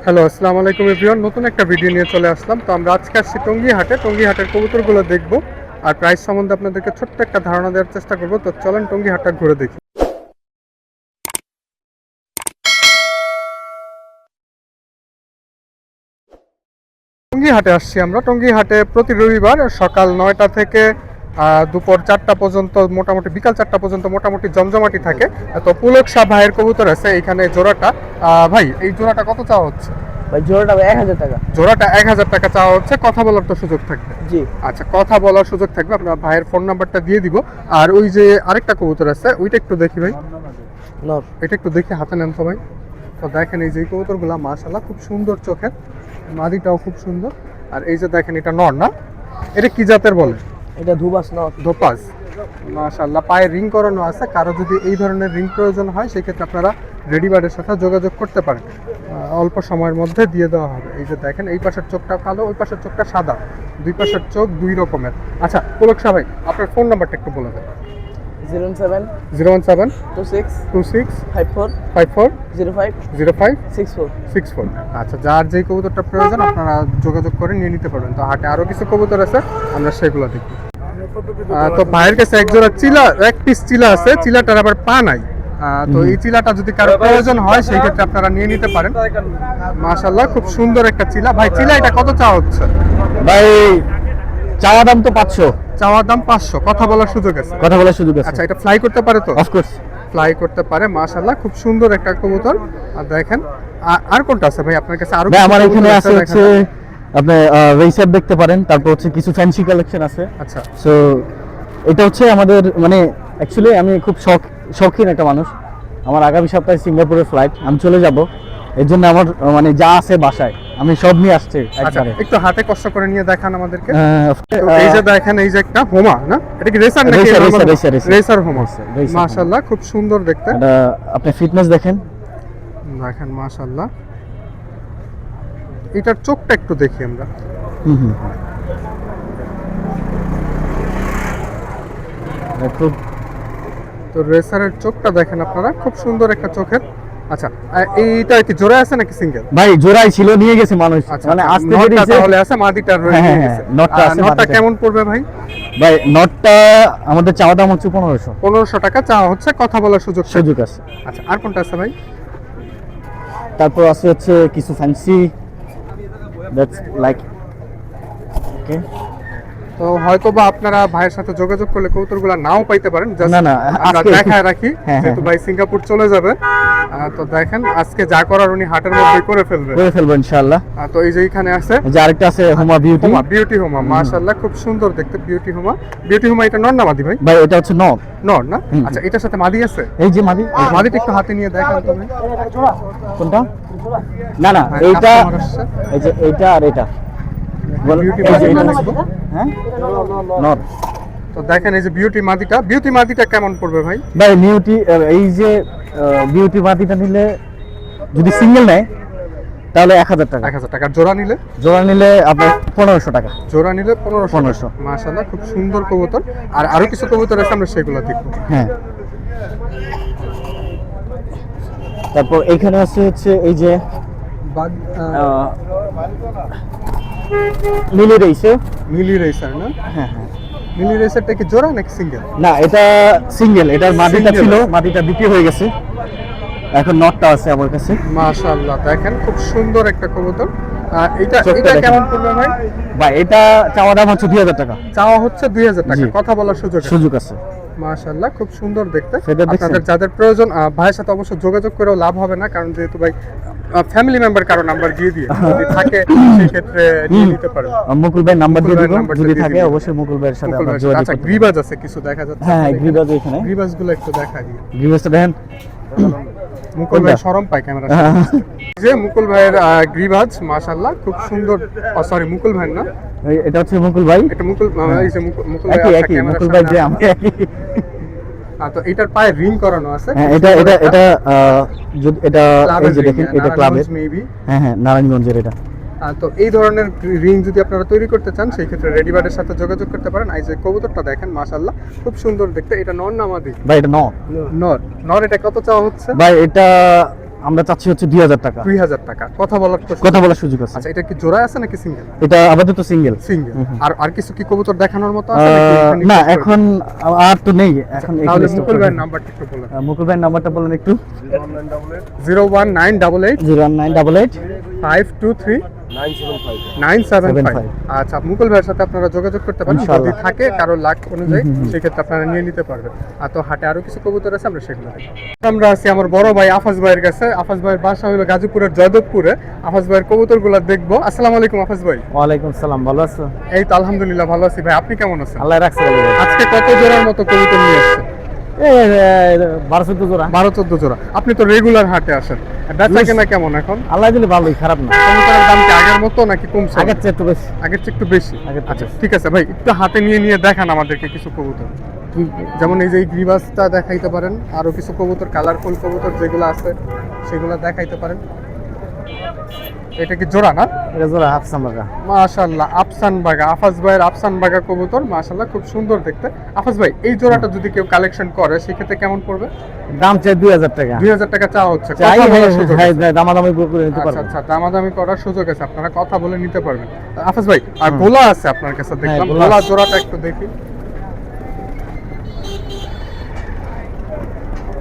Hello, আসসালামু আলাইকুম everyone. নতুন একটা ভিডিও নিয়ে চলে আসলাম। তো আমরা আজকে আসছি টঙ্গী হাটে। টঙ্গী হাটের কবুতরগুলো দেখবো আর প্রাইস সম্বন্ধে আপনাদেরকে ছোট্ট একটা ধারণা দেওয়ার চেষ্টা করবো। তো চলেন টঙ্গী হাটটা ঘুরে দেখি। টঙ্গী হাটে আসছি আমরা। টঙ্গী হাটে প্রতি রবিবার সকাল 9টা থেকে দুপুর 4টা পর্যন্ত, মোটামুটি বিকাল 4টা পর্যন্ত মোটামুটি জমজমাটি থাকে। তো পুলক শাহ ভাইয়ের কবুতর আছে এইখানে জোড়াটা। ভাই, এই জোড়াটা কত চাওয়া হচ্ছে? ভাই জোড়াটা 1000 টাকা। জোড়াটা 1000 টাকা চাওয়া হচ্ছে। কথা বলার তো সুযোগ থাকবে? জি। আচ্ছা, কথা বলার সুযোগ থাকবে। আপনার ভাইয়ের ফোন নাম্বারটা দিয়ে দিব। আর ওই যে আরেকটা কবুতর আছে, ওইটা একটু দেখি ভাই। নর। এটা একটু দেখি, হাতে নেন তো ভাই। তো দেখেন এই যে কবুতরগুলো মাশাআল্লাহ খুব সুন্দর চোখের, মাদিটাও খুব সুন্দর। আর এই যে দেখেন এটা নর না? এটা কি জাতের বলে? এটা ধুবাস নর। ধোপাস। মাশাআল্লাহ, পায়ে রিং করানো আছে। কারো যদি এই ধরনের রিং প্রয়োজন হয় সেক্ষেত্রে আপনারা রেডিবার্ডের সাথে যোগাযোগ করতে পারেন। অল্প সময়ের মধ্যে দিয়ে দেওয়া হবে। এই যে দেখেন এই পাশের চোখটা কালো, ওই পাশের চোখটা সাদা, দুই পাশের চোখ দুই রকমের। আচ্ছা পুলক শাহ ভাই, আপনার ফোন নাম্বারটা একটু বলে দেন। 07 017 26 26 54 54 05 05 64। 64। আচ্ছা, যার যেই কবুতরটা প্রয়োজন আপনারা যোগাযোগ করে নিয়ে নিতে পারবেন। তো হাটে আরও কিছু কবুতর আছে, আমরা সেগুলো দেখি। তো ভাইয়ের কাছে এক জোড়া চিলা, এক পিস চিলা আছে। চিলাটার আবার পা নাই। তো এই চিলাটা যদি কারো প্রয়োজন হয় সেই ক্ষেত্রে আপনারা নিয়ে নিতে পারেন। মাশাআল্লাহ, খুব সুন্দর একটা চিলা। ভাই, চিলা এটা কত চাওয়া হচ্ছে? ভাই চাওয়া দাম তো 500। চাওয়ার দাম 500। কথা বলার সুযোগ আছে? কথা বলার সুযোগ আছে। আচ্ছা, এটা ফ্লাই করতে পারে তো? অফ কোর্স ফ্লাই করতে পারে। মাশাআল্লাহ, খুব সুন্দর একটা কবুতর। আর দেখেন আর কোনটা আছে ভাই আপনার কাছে? আরো ভাই আমার কিছু এখানে কবুতর আছে হচ্ছে আপনি রেসার দেখতে পারেন, তারপর হচ্ছে কিছু ফ্যান্সি কালেকশন আছে। আচ্ছা। সো এটা হচ্ছে আমাদের মানে অ্যাকচুয়ালি আমি খুব শৌখিন একটা মানুষ। আমার আগামী সপ্তাহে সিঙ্গাপুরের ফ্লাইট, আমি চলে যাব। এর জন্য আমার মানে যা আছে বাসায় আমি সব নিয়ে আসছি আচ্ছা, একবারে। একটু হাতে কষ্ট করে নিয়ে দেখান আমাদেরকে। তো আহ, এই যে দেখেন এই যে একটা হোমা না? এটা কি রেসার নাকি? রেসার। রেসার হোমা। রেসার। মাশাআল্লাহ, খুব সুন্দর দেখতে। এটা আপনি ফিটনেস দেখেন। দেখেন মাশাআল্লাহ, এটার চোখটা একটু দেখি আমরা। হুম খুব তো রেসারের চোখটা দেখেন আপনারা, খুব সুন্দর একটা চোখের। আচ্ছা, এইটা কি জোড়া আছে নাকি সিঙ্গেল? ভাই জোড়াই ছিল, নিয়ে গেছে মানুষ। আচ্ছা, মানে আসতে নটটা দেরিছে। তাহলে আছে, মাদিটা রয়ে হ্যাঁ, গেছে। নটটা আছে, নটটা মাদিটা। কেমন পড়বে ভাই? ভাই নটটা আমাদের চাওয়া দাম হচ্ছে 1500। 1500 টাকা চাওয়া হচ্ছে। কথা বলার সুযোগ থাকবে। সুযোগ আছে। আচ্ছা, আর কোনটা আছে ভাই? তারপর আছে হচ্ছে কিছু ফ্যান্সি দ্যাটস লাইক ওকে। তো হয়তো বা আপনারা ভাইয়ের সাথে যোগাযোগ করলে কবুতরগুলো নাও পাইতে পারেন। Just না, আমরা আজকে- দেখায় রাখি, হ্যাঁ, যেহেতু ভাই সিঙ্গাপুর চলে যাবে। তো দেখেন আজকে যা করার উনি হাটের মধ্যে করে ফেলবে। করে ফেলবো ইনশাআল্লাহ। তো এই যে এখানে আছে এই যে আরেকটা আছে হোমা বিউটি। হোমা, বিউটি হোমা। মাশাআল্লাহ, খুব সুন্দর দেখতে বিউটি হোমা। বিউটি হোমা এটা নর না মাদি ভাই? ভাই এটা হচ্ছে নট। নর না? আচ্ছা, এটার সাথে মাদি আছে? এই যে মাদি। মাদিটা একটু হাতে নিয়ে দেখান তো ভাই। কোনটা? না হ্যাঁ, এইটা, customer আসছে। এই যে এইটা আর এটা। বিউটি এই যে মাদিটা এটা দেখবো। হ্যাঁ নট। তো দেখেন এই যে বিউটি মাদিটা। বিউটি মাদিটা কেমন পড়বে ভাই? ভাই বিউটি, এই যে বিউটি মাদিটা নিলে যদি সিঙ্গেল নেয় তাহলে 1000 টাকা। 1000 টাকা। জোড়া নিলে? জোড়া নিলে আপনার 1500 টাকা। জোড়া নিলে 1500। 1500। মাশাআল্লাহ, খুব সুন্দর কবুতর। আর আরো কিছু কবুতর আছে, আমরা সেগুলো দেখবো। হ্যাঁ। তারপর এখানে আছে হচ্ছে এই যে মিলি রেসে। মিলি রেসার না? হ্যাঁ। মিলি রেসারটা কি জোড়া নাকি সিঙ্গেল? না এটা সিঙ্গেল, এটার মাদিটা Single ছিল, আছে। মাদিটা বিক্রি হয়ে গেছে, এখন নটটা আছে আমার কাছে। মাশাআল্লাহ, দেখেন খুব সুন্দর একটা কবুতর। এটা চোখটা এটা দেখেন। কেমন পড়বে ভাই? ভাই এটা চাওয়া দাম হচ্ছে 2000 টাকা। চাওয়া হচ্ছে 2000 টাকা। জি। কথা বলার সুযোগ আছে? সুযোগ আছে। মাশাআল্লাহ, খুব সুন্দর দেখতে। Feather দেখছেন? আপনাদের যাদের প্রয়োজন ভাইয়ের সাথে অবশ্য যোগাযোগ করেও লাভ হবে না, কারণ যেহেতু ভাই ফ্যামিলি মেম্বার কারো নাম্বার দিয়ে দিয়ে যদি থাকে সেই ক্ষেত্রে নিয়ে নিতে পারেন। মুকুল ভাই নাম্বার দিয়ে মুকুল ভাইয়ের দিব, নাম্বারটা যদি দিয়ে থাকে দিবেন। অবশ্যই মুকুল ভাইয়ের সাথে মুকুল আপনার ভাইয়ের যোগাযোগ আচ্ছা, করতে গ্রিবাজ আছে কিছু দেখা যাচ্ছে। হ্যাঁ, গ্রিবাজ এখানে। গ্রিবাজগুলো একটু দেখা দিয়ে। গ্রিবাজটা দেখেন। মুকুল ভাই শরম পায় ক্যামেরা। যে মুকুল ভাইয়ের গ্রিবাজ মাশাআল্লাহ খুব সুন্দর। সরি, মুকুল ভাই না, এটা হচ্ছে মুকুল ভাই। এটা মুকুল। এই যে মুকুল ভাই একই আছে একই ক্যামেরার মুকুল ভাই সামনে যে আছে। আমি একই। তো এটার পায়ে রিং করানো আছে। হ্যাঁ, খুব এটা সুন্দর এটা একটা এটা যদি এটা ক্লাবের এই যে ring, দেখেন এটা ক্লাবের। মেবি। হ্যাঁ নারায়ণগঞ্জের এটা। তো এই ধরনের রিং যদি আপনারা তৈরি করতে চান সেই ক্ষেত্রে রেডিবার্ডের সাথে যোগাযোগ করতে পারেন। এই যে কবুতরটা দেখেন মাশাআল্লাহ, খুব সুন্দর দেখতে। এটা নর না মাদি? ভাই এটা নট। নর। নর। এটা কত চাওয়া হচ্ছে? ভাই এটা আমরা চাচ্ছি হচ্ছে 2000 টাকা। 2000 টাকা। কথা বলার তো কথা বলার সুযোগ আছে। আচ্ছা, এটা কি জোড়া আছে নাকি সিঙ্গেল? এটা আপাতত সিঙ্গেল। সিঙ্গেল। আর কিছু কি কবুতর দেখানোর মতো আছে নাকি এখানে? না, এখন আর তো নেই। এখন তাহলে এখানে মুকুল ভাইয়ের নাম্বারটা একটু বলেন। মুকুল ভাইয়ের নাম্বারটা বলেন একটু। 01988 01988 523 975 975। আচ্ছা, মুকুল ভাইয়ের সাথে আপনারা যোগাযোগ করতে পারেন যদি ইনশাআল্লাহ। থাকে কারো লাখ অনুযায়ী, সেক্ষেত্রে আপনারা নিয়ে নিতে পারবেন। আর তো হাটে আরো কিছু কবুতর আছে, আমরা সেগুলো দেখব। আমরা আছি আমার বড় ভাই আফাজ ভাইয়ের কাছে। আফাজ ভাইয়ের বাসা হলো গাজীপুরের জয়দেবপুরে। আফাজ ভাইয়ের কবুতরগুলো দেখবো। আসসালামু আলাইকুম আফাজ ভাই। ওয়ালাইকুম সালাম, ভালো আছো? এই তো আলহামদুলিল্লাহ ভালো আছি ভাই, আপনি কেমন আছেন? আল্লাহ রাখছে ভালো। আজকে কত জোড়ার মতো কবুতর নিয়ে আসছেন? এই 12-14 জোড়া। 12-14 জোড়া। আপনি তো রেগুলার হাটে আসেন, বেচা কেনা কেমন এখন? আল্লাহ দিলে ভালোই, খারাপ না। কবুতরের দাম কি আগের মতো নাকি কমছে? আগের চেয়ে একটু বেশি। আগের চেয়ে একটু বেশি। আগের চেয়ে আচ্ছা বেশি। ঠিক আছে ভাই, একটু হাতে নিয়ে নিয়ে দেখান আমাদেরকে কিছু কবুতর। যেমন এই যে এই গ্রিবাসটা দেখাইতে পারেন, আরো কিছু কবুতর কালারফুল কবুতর যেগুলো আছে সেগুলো দেখাইতে পারেন। এটা কি জোড়া না? এটা জোড়া হাফসান বাগা। মাশাআল্লাহ, আফসান বাগা। আফাজ ভাইয়ের আফসান বাগা কবুতর মাশাআল্লাহ খুব সুন্দর দেখতে। আফাজ ভাই, এই জোড়াটা যদি কেউ কালেকশন করে সেক্ষেত্রে কেমন পড়বে? দাম চাই 2000 টাকা। 2000 টাকা চাওয়া হচ্ছে। চাই, কথা বলার সুযোগ হ্যাঁ, আছে। দামাদামি করে নিতে আচ্ছা পারবো। আচ্ছা, দামাদামি করার সুযোগ আছে, আপনারা কথা বলে নিতে পারবেন। আফাজ ভাই, আর গোলা আছে আপনার কাছে দেখলাম, গোলা গোলা আছে। জোড়াটা একটু দেখি।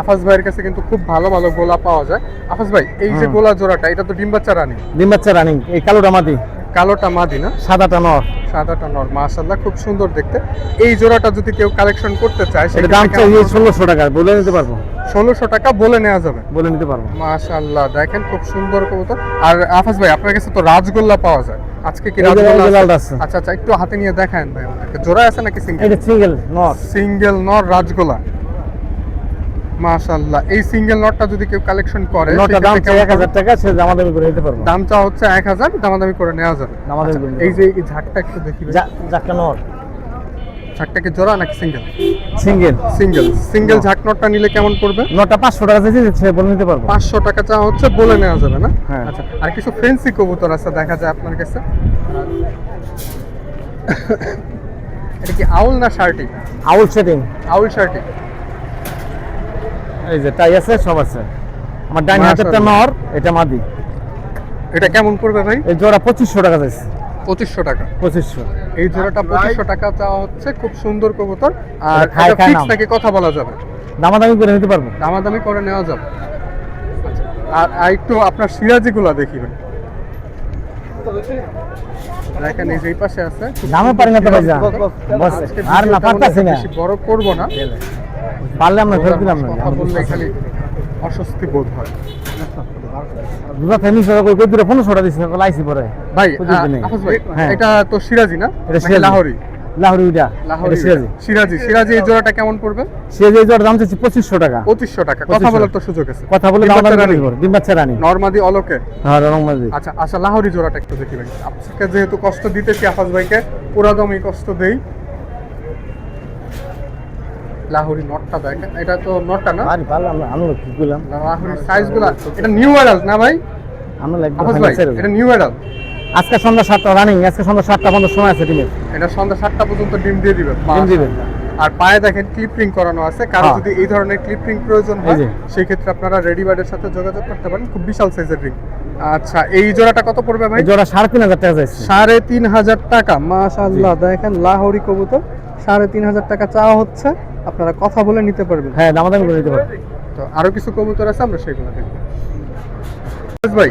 আফাজ ভাইয়ের কাছে কিন্তু খুব ভালো ভালো গোলা পাওয়া যায়। আফাজ ভাই, এই যে গোলা জোড়াটা, এটা তো ডিম বাচ্চা রানী। ডিম বাচ্চা রানিং। এই কালোটা মাদি, কালোটা মাদি না? সাদাটা নর। সাদাটা নর। মাশাআল্লাহ খুব সুন্দর দেখতে। এই জোড়াটা যদি কেউ কালেকশন করতে চায় এটা দাম চাই 1600 টাকা। বলে নিতে পারবো। 1600 টাকা বলে নেওয়া যাবে। বলে নিতে পারবো। মাশাআল্লাহ, দেখেন খুব সুন্দর কবুতর। আর আফাজ ভাই, আপনার কাছে তো রাজগোল্লা পাওয়া যায়, আজকে কি এই যে রাজগোল্লা রাজগোল্লা আছে? আছে। আচ্ছা আচ্ছা, একটু হাতে নিয়ে দেখান ভাই আমাদেরকে। জোড়া আছে নাকি সিঙ্গেল? এটা সিঙ্গেল নর। সিঙ্গেল নর রাজগোলা। মাশাআল্লাহ, এই সিঙ্গেল নটটা যদি কেউ কালেকশন করে নরটা দাম সেক্ষেত্রে চাই কেমন 1000 টাকা। সে দামাদামি করে নিতে পারবো। পড়বে? দামটা হচ্ছে 1000, দামাদামি করে নেওয়া যাবে। দামাদামি করে নিতে এই যে এই ঝাকটা একটু দেখি ভাই। যাকটা নর। ঝাকটা কি জোড়া নাকি সিঙ্গেল? সিঙ্গেল। সিঙ্গেল। সিঙ্গেল ঝাক নটটা নিলে কেমন পড়বে? নরটা 500 টাকা চাইছে, সে বলে নিতে পারবো। 500 টাকা চা হচ্ছে, বলে নেওয়া যাবে না? হ্যাঁ। আচ্ছা, আর কিছু ফেন্সি কবুতর আছে দেখা যায় আপনার কাছে। এটা কি আউল না শার্টি? আউল সেটিং। আউল শার্টি। এই যে টাই আছে, সব আছে। আমার ডাইন হাতেরটা মাশাআল্লাহ। নর, এটা মাদি। এটা কেমন পড়বে ভাই? এই জোড়া 2500 টাকা চাইছে। 2500 টাকা। 2500। এই জোড়াটা 2500 টাকা চাওয়া হচ্ছে। খুব সুন্দর কবুতর। আর এটা খায় এটা খায় ফিক্স নাম। নাকি কথা বলা যাবে? দামাদামি করে নিতে পারবো। দামাদামি করে নেওয়া যাবে। আর একটু আপনার সিরাজিগুলা দেখি ভাই। দেখেন এই যে এই পাশে আছে। দামে পারি না তো ভাই যা। বস আজকে আর না ভিডিওটা পারতাছি না। বেশি বড় করব না। পারলে আমরা ফেরত দিলাম না। কথা বললে খালি অস্বস্তি বোধ হয়। দুটা ফ্যামিলি সহ কই 1500 টাকা দিছি, লাইছি পরে। ভাই, বুঝতে নেই। আফাজ ভাই, হ্যাঁ। এটা তো সিরাজি না? এটা নাকি সিরাজি। লাহোরি? লাহোরি উইডা। লাহোরি এটা সিরাজি। সিরাজি। সিরাজি এই জোড়াটা কেমন পড়বে? সে যে জোড়ার দাম চাইছে 2500 টাকা। 2500 টাকা। কথা 2500 বলার তো সুযোগ আছে। কথা বলে ডিম বাচ্চা দামাদামি রানী? করে নিব। ডিম বাচ্চা রানী। নরমাদি অলকে। হ্যাঁ, রং মাঝি। আচ্ছা আচ্ছা, লাহোরি জোড়াটা একটু দেখি ভাই। আজকে যেহেতু কষ্ট দিতেছি আফাজ ভাইকে, পুরা দমই কষ্ট দেই। লাহোরি নটটা দেখেন, এটা তো নটটা না? আরে পারলাম না, আমরা কি করলাম? লাহোরি সাইজগুলা, এটা নিউ অ্যাডাল্ট না ভাই? আমরা লাগবে আফাজ ভাই, এটা নিউ অ্যাডাল্ট। আজকে সন্ধ্যা 7টা রানিং। আজকে সন্ধ্যা 7টা পর্যন্ত সময় আছে টিমের। এটা সন্ধ্যা 7টা পর্যন্ত ডিম দিয়ে দিবে। ডিম দিবে। আর পায়ে দেখেন ক্লিপিং করানো আছে। কারো হ্যাঁ। যদি এই ধরনের ক্লিপিং প্রয়োজন এই হয় যে। সেই ক্ষেত্রে আপনারা রেডিবার্ডের সাথে যোগাযোগ করতে পারেন। খুব বিশাল সাইজের রিং। আচ্ছা, এই জোড়াটা কত পড়বে ভাই? এই জোড়া 3500 টাকা চাইছে। 3500 টাকা। মাশাআল্লাহ, দেখেন লাহোরি কবুতর 3500 টাকা চাওয়া হচ্ছে। আপনারা কথা বলে নিতে পারবেন। হ্যাঁ, দামাদামি করে নিতে পারবো। তো আরো কিছু কবুতর আছে, আমরা সেগুলো দেখবো। ভাই,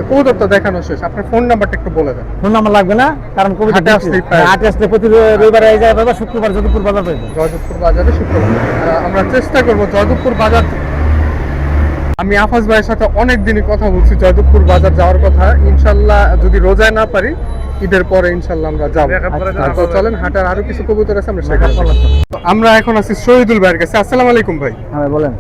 কবুতরটা দেখানো শেষ, আপনার ফোন নাম্বারটা একটু বলে দেন। ফোন নাম্বার লাগবে না, কারণ কবিতা হাটে আসলেই পাই। হাটে আসলে প্রতি রবিবারে এই যায় বাবা, শুক্রবার যদুপুর বাজার পাইবে। জয়দেবপুর বাজারে শুক্রবার। আমরা চেষ্টা করব জয়দেবপুর বাজার। আমি আফাজ ভাইয়ের সাথে অনেক দিনই কথা বলছি জয়দেবপুর বাজার যাওয়ার কথা। ইনশাল্লাহ যদি রোজায় না পারি, ঈদের পরে ইনশাল্লাহ আমরা যাবো। তো চলেন, হাটার আরো কিছু কবুতর আছে, আমরা সেখানে যাবো। তো আমরা এখন আছি শহীদুল ভাইয়ের কাছে। আসসালামু আলাইকুম ভাই। হ্যাঁ বলেন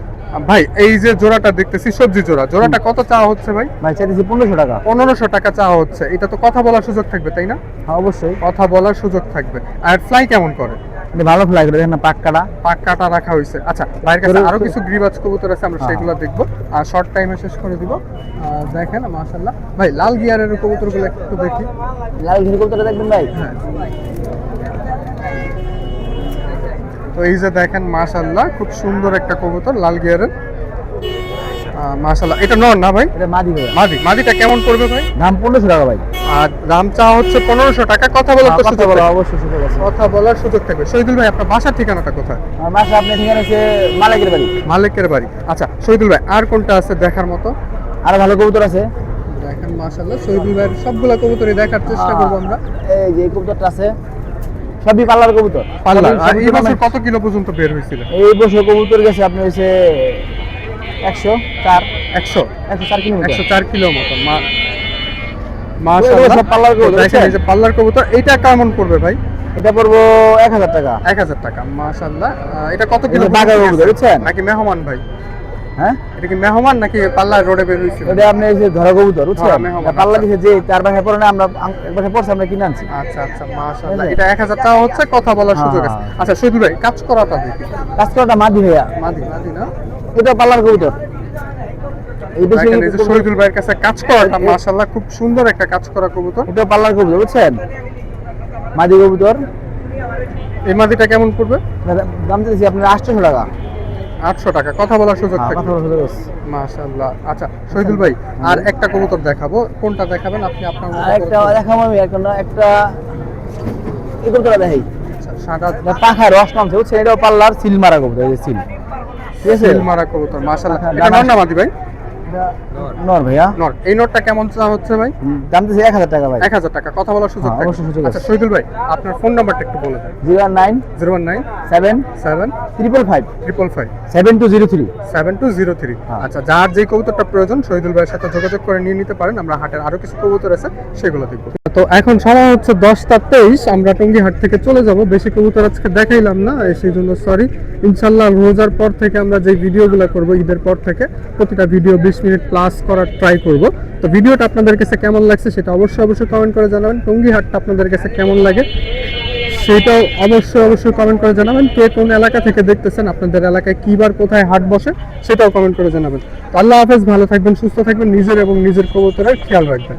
ভাই, এই যে জোড়াটা দেখতেছি সবজি জোড়া, জোড়াটা কত চাওয়া হচ্ছে ভাই? ভাই। চাইছি 1500 টাকা। 1500 টাকা চাওয়া হচ্ছে। এটা তো কথা বলার সুযোগ থাকবে তাই না? হ্যাঁ অবশ্যই। কথা বলার সুযোগ থাকবে। আর ফ্লাই কেমন করে? এটা ভালো ফ্লাই করে দেখেন না, পাক কাটা। পাক কাটা রাখা হয়েছে। আচ্ছা, ভাইয়ের কাছে আরো কিছু গ্রিবাজ কবুতর আছে, আমরা সেগুলো দেখবো। আর শর্ট টাইমে শেষ করে দিব। দেখেন মাশাআল্লাহ ভাই, লাল গিয়ারের কবুতরগুলো একটু দেখি। লাল ঘিরে কবুতরটা দেখবেন ভাই। হ্যাঁ, তো এই যে দেখেন মাশাআল্লাহ খুব সুন্দর একটা কবুতর লাল গিয়ারের। মাশাআল্লাহ, এটা নর না ভাই? এটা মাদি ভাইয়া। মাদিটা কেমন পড়বে ভাই? দাম 1500 টাকা ভাই। আর দাম চাওয়া হচ্ছে 1500 টাকা। কথা বলার তো কথা সুযোগ বলা থাকবে। অবশ্যই সুযোগ আছে। কথা বলার সুযোগ থাকবে। শহীদুল ভাই, আপনার বাসার ঠিকানাটা কোথায়? আমার বাসা আপনার ঠিকানা হচ্ছে মালিকের বাড়ি। মালিকের বাড়ি। আচ্ছা শহীদুল ভাই, আর কোনটা আছে দেখার মতো? আর ভালো কবুতর আছে। দেখেন মাশাআল্লাহ, শহীদুল ভাইয়ের সবগুলা কবুতরই দেখার চেষ্টা করব আমরা। এই যে কবুতরটা আছে সবই পাল্লার কবুতর। পাল্লা। আর সবই এই বছর tournament- কত কিলো পর্যন্ত বের হয়েছিল? এই বছর কবুতর গেছে আপনার হচ্ছে 104 100 104 কিলোমিটার। 104 কিলো মতো। এগুলো মাশাআল্লাহ, সব পাল্লার কবুতর, দেখেন এই যে পাল্লার কবুতর। এইটা কেমন পড়বে ভাই? এটা পড়বো 1000 টাকা। 1000 টাকা। মাশাআল্লাহ, এটা কত কিলো? এটা বাঘা কবুতর, বুঝছেন? নাকি মেহমান ভাই? হ্যাঁ, এটা কি মেহমান নাকি পাল্লা রোডে বের হয়েছিল? এটা আপনি এই যে ধরা কবুতর, বুঝছেন? হ্যাঁ, মেহমান। এটা পাল্লা দিছে যে 4 ভাঙে পড়ে না, আমরা এক ভাঙে পড়ছে আমরা কিনে আনছি। আচ্ছা আচ্ছা, মাশাআল্লাহ, বুঝলেন? এটা 1000 টাকা হচ্ছে। কথা বলার সুযোগ আছে। হ্যাঁ। আচ্ছা শহীদুল ভাই, কাজ করাটা দেখি। কাজ করাটা মাদি ভাইয়া। মাদি না? এটা পাল্লার কবুতর। এই বেশি দেখেন এই যে শহীদুল ভাইয়ের কাছে কাজ করাটা মাশাআল্লাহ খুব সুন্দর একটা কাজ করা কবুতর। এটা পাল্লার কবুতর, বুঝছেন? মাদি কবুতর। এই মাদিটা কেমন পড়বে? দাম দিয়েছি আপনার 800 টাকা। 800 টাকা। কথা বলার সুযোগ হ্যাঁ, থাকবে। কথা বলার সুযোগ আছে। মাশাআল্লাহ। আচ্ছা শহীদুল ভাই, আর একটা কবুতর দেখাবো। কোনটা দেখাবেন আপনি আপনার মতো আর করে? একটা দেখাবো আমি এখন একটা এই কবুতরটা দেখাই। আচ্ছা, সাদা এটা পাখায় রস নামছে, বুঝছেন? এটাও পাল্লার সিল মারা কবুতর, এই যে সিল। ঠিক আছে? সিল মারা কবুতর। মাশাআল্লাহ, হ্যাঁ, এটা নর না মাদি ভাই? এটা নর ভাইয়া। নর। এই নরটা কেমন চা হচ্ছে ভাই? দাম দিয়েছি 1000 টাকা ভাই। 1000 টাকা। কথা বলার সুযোগ হ্যাঁ, থাকবে। অবশ্যই সুযোগ আছে। আচ্ছা শহীদুল ভাই, আপনার ফোন নাম্বারটা একটু বলে দেন। 019 019 7 7 555 555 7203। 7203। হ্যাঁ। আচ্ছা, যার যে কবুতরটা প্রয়োজন শহীদুল ভাইয়ের সাথে যোগাযোগ করে নিয়ে নিতে পারেন। আমরা হাটের আরো কিছু কবুতর আছে, সেগুলো দেখবো। তো এখন সময় হচ্ছে 10:23। আমরা টঙ্গী হাট থেকে চলে যাব। বেশি কবুতর আজকে দেখাইলাম না, সেই জন্য সরি। ইনশাল্লাহ রোজার পর থেকে আমরা যে ভিডিওগুলো করব, ঈদের পর থেকে প্রতিটা ভিডিও 20 মিনিট প্লাস করার ট্রাই করব। তো ভিডিওটা আপনাদের কাছে কেমন লাগছে সেটা অবশ্যই কমেন্ট করে জানাবেন। টঙ্গী হাটটা আপনাদের কাছে কেমন লাগে সেটাও অবশ্যই কমেন্ট করে জানাবেন। কে কোন এলাকা থেকে দেখতেছেন, আপনাদের এলাকায় কি বার কোথায় হাট বসে সেটাও কমেন্ট করে জানাবেন। তো আল্লাহ হাফেজ, ভালো থাকবেন, সুস্থ থাকবেন, নিজের এবং নিজের কবুতরের খেয়াল রাখবেন।